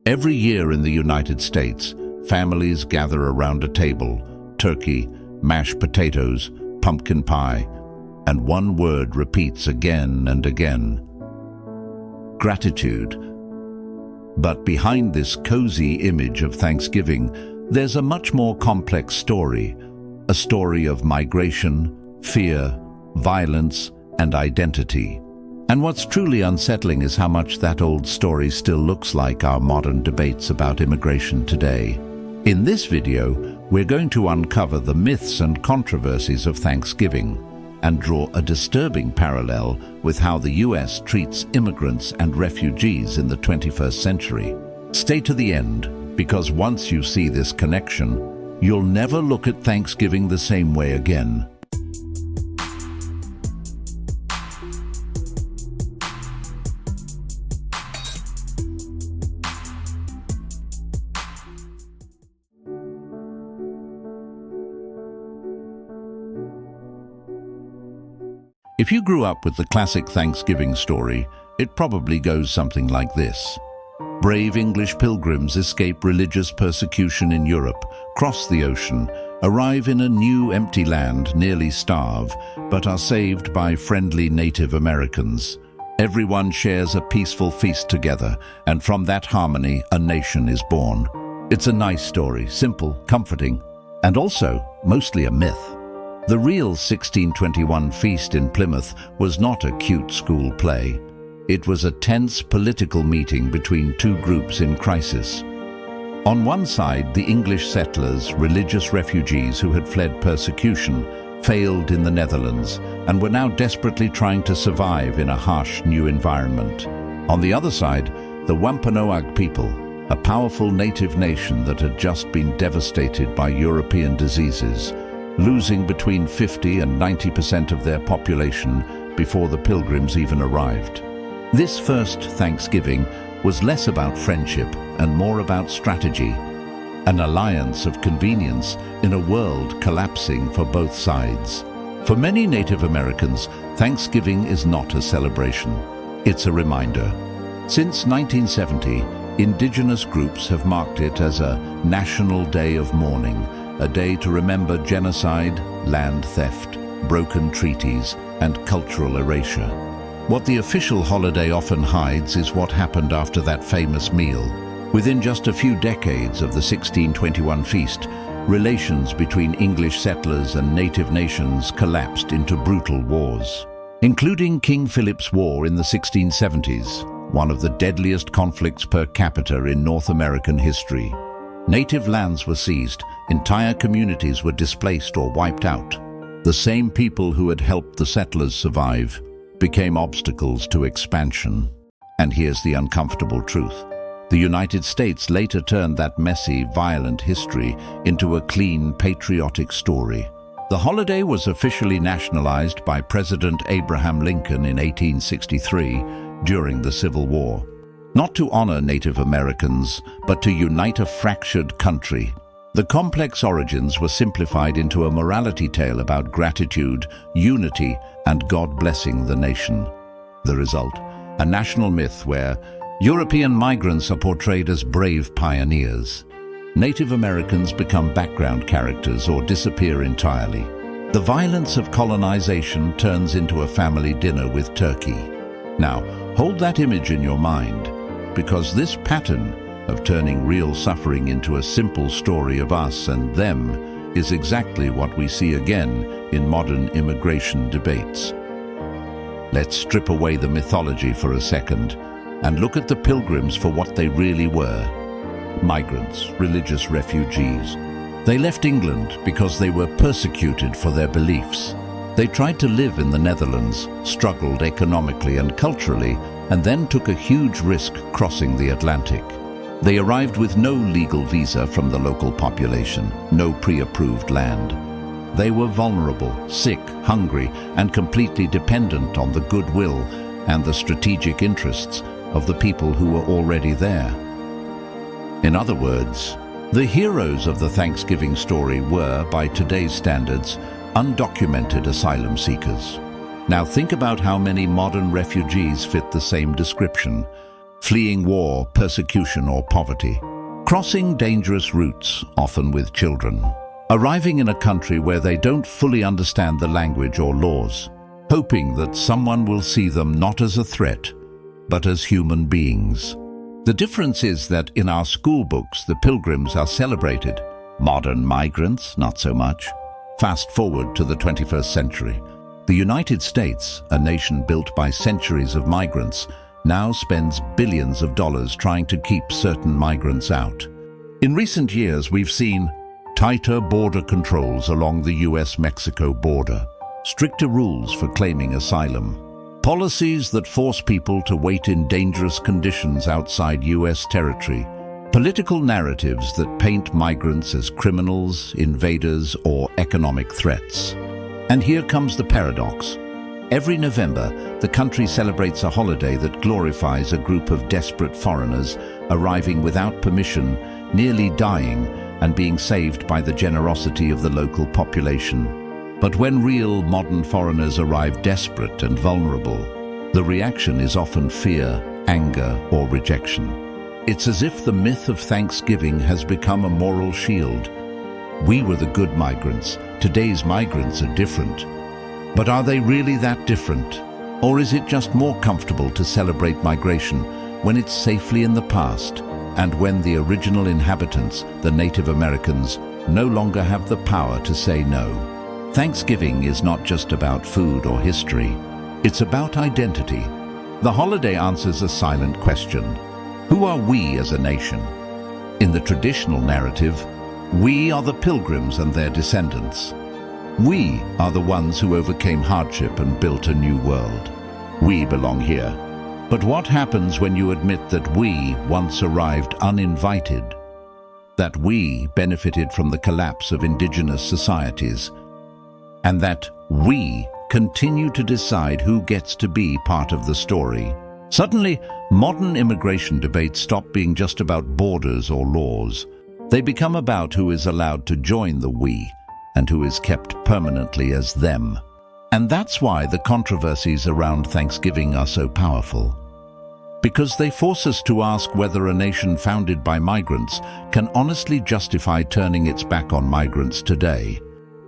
Every year in the United States, families gather around a table: turkey, mashed potatoes, pumpkin pie, and one word repeats again and again: gratitude. But behind this cozy image of Thanksgiving, there's a much more complex story, a story of migration, fear, violence, and identity. And what's truly unsettling is how much that old story still looks like our modern debates about immigration today. In this video, we're going to uncover the myths and controversies of Thanksgiving and draw a disturbing parallel with how the US treats immigrants and refugees in the 21st century. Stay to the end, because once you see this connection, you'll never look at Thanksgiving the same way again. If you grew up with the classic Thanksgiving story, it probably goes something like this. Brave English pilgrims escape religious persecution in Europe, cross the ocean, arrive in a new empty land, nearly starve, but are saved by friendly Native Americans. Everyone shares a peaceful feast together, and from that harmony, a nation is born. It's a nice story, simple, comforting, and also mostly a myth. The real 1621 feast in Plymouth was not a cute school play. It was a tense political meeting between two groups in crisis. On one side, the English settlers, religious refugees who had fled persecution, failed in the Netherlands and were now desperately trying to survive in a harsh new environment. On the other side, the Wampanoag people, a powerful native nation that had just been devastated by European diseases, losing between 50% and 90% of their population before the Pilgrims even arrived. This first Thanksgiving was less about friendship and more about strategy, an alliance of convenience in a world collapsing for both sides. For many Native Americans, Thanksgiving is not a celebration. It's a reminder. Since 1970, Indigenous groups have marked it as a national day of mourning, a day to remember genocide, land theft, broken treaties, and cultural erasure. What the official holiday often hides is what happened after that famous meal. Within just a few decades of the 1621 feast, relations between English settlers and native nations collapsed into brutal wars, including King Philip's War in the 1670s, one of the deadliest conflicts per capita in North American history. Native lands were seized, entire communities were displaced or wiped out. The same people who had helped the settlers survive became obstacles to expansion. And here's the uncomfortable truth. The United States later turned that messy, violent history into a clean, patriotic story. The holiday was officially nationalized by President Abraham Lincoln in 1863 during the Civil War. Not to honor Native Americans, but to unite a fractured country. The complex origins were simplified into a morality tale about gratitude, unity, and God blessing the nation. The result, a national myth where European migrants are portrayed as brave pioneers. Native Americans become background characters or disappear entirely. The violence of colonization turns into a family dinner with turkey. Now, hold that image in your mind, because this pattern of turning real suffering into a simple story of us and them is exactly what we see again in modern immigration debates. Let's strip away the mythology for a second and look at the Pilgrims for what they really were. Migrants, religious refugees. They left England because they were persecuted for their beliefs. They tried to live in the Netherlands, struggled economically and culturally, and then took a huge risk crossing the Atlantic. They arrived with no legal visa from the local population, no pre-approved land. They were vulnerable, sick, hungry, and completely dependent on the goodwill and the strategic interests of the people who were already there. In other words, the heroes of the Thanksgiving story were, by today's standards, undocumented asylum seekers. Now think about how many modern refugees fit the same description. fleeing war, persecution, or poverty, crossing dangerous routes, often with children, arriving in a country where they don't fully understand the language or laws, hoping that someone will see them not as a threat, but as human beings. The difference is that in our school books, the Pilgrims are celebrated. Modern migrants, not so much. Fast forward to the 21st century. The United States, a nation built by centuries of migrants, now spends billions of dollars trying to keep certain migrants out. In recent years, we've seen tighter border controls along the US-Mexico border, stricter rules for claiming asylum, policies that force people to wait in dangerous conditions outside US territory, political narratives that paint migrants as criminals, invaders, or economic threats. And here comes the paradox. Every November, the country celebrates a holiday that glorifies a group of desperate foreigners arriving without permission, nearly dying, and being saved by the generosity of the local population. But when real modern foreigners arrive desperate and vulnerable, the reaction is often fear, anger, or rejection. It's as if the myth of Thanksgiving has become a moral shield. We were the good migrants. Today's migrants are different. But are they really that different? Or is it just more comfortable to celebrate migration when it's safely in the past and when the original inhabitants, the Native Americans, no longer have the power to say no? Thanksgiving is not just about food or history. It's about identity. The holiday answers a silent question. Who are we as a nation? In the traditional narrative, we are the Pilgrims and their descendants. We are the ones who overcame hardship and built a new world. We belong here. But what happens when you admit that we once arrived uninvited? That we benefited from the collapse of Indigenous societies? And that we continue to decide who gets to be part of the story? Suddenly, modern immigration debates stop being just about borders or laws. They become about who is allowed to join the we, and who is kept permanently as them. And that's why the controversies around Thanksgiving are so powerful. Because they force us to ask whether a nation founded by migrants can honestly justify turning its back on migrants today.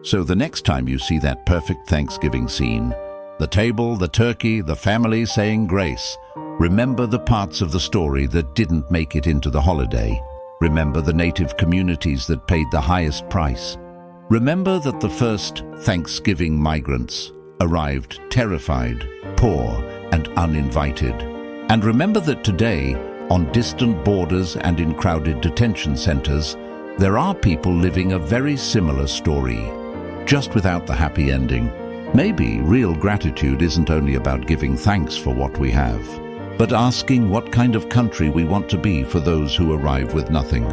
So the next time you see that perfect Thanksgiving scene, the table, the turkey, the family saying grace, remember the parts of the story that didn't make it into the holiday. Remember the native communities that paid the highest price. Remember that the first Thanksgiving migrants arrived terrified, poor, and uninvited. And remember that today, on distant borders and in crowded detention centers, there are people living a very similar story, just without the happy ending. Maybe real gratitude isn't only about giving thanks for what we have, but asking what kind of country we want to be for those who arrive with nothing.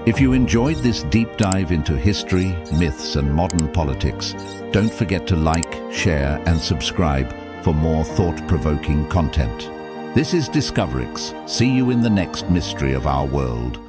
If you enjoyed this deep dive into history, myths, and modern politics, don't forget to like, share, and subscribe for more thought-provoking content. This is Discoverix. See you in the next mystery of our world.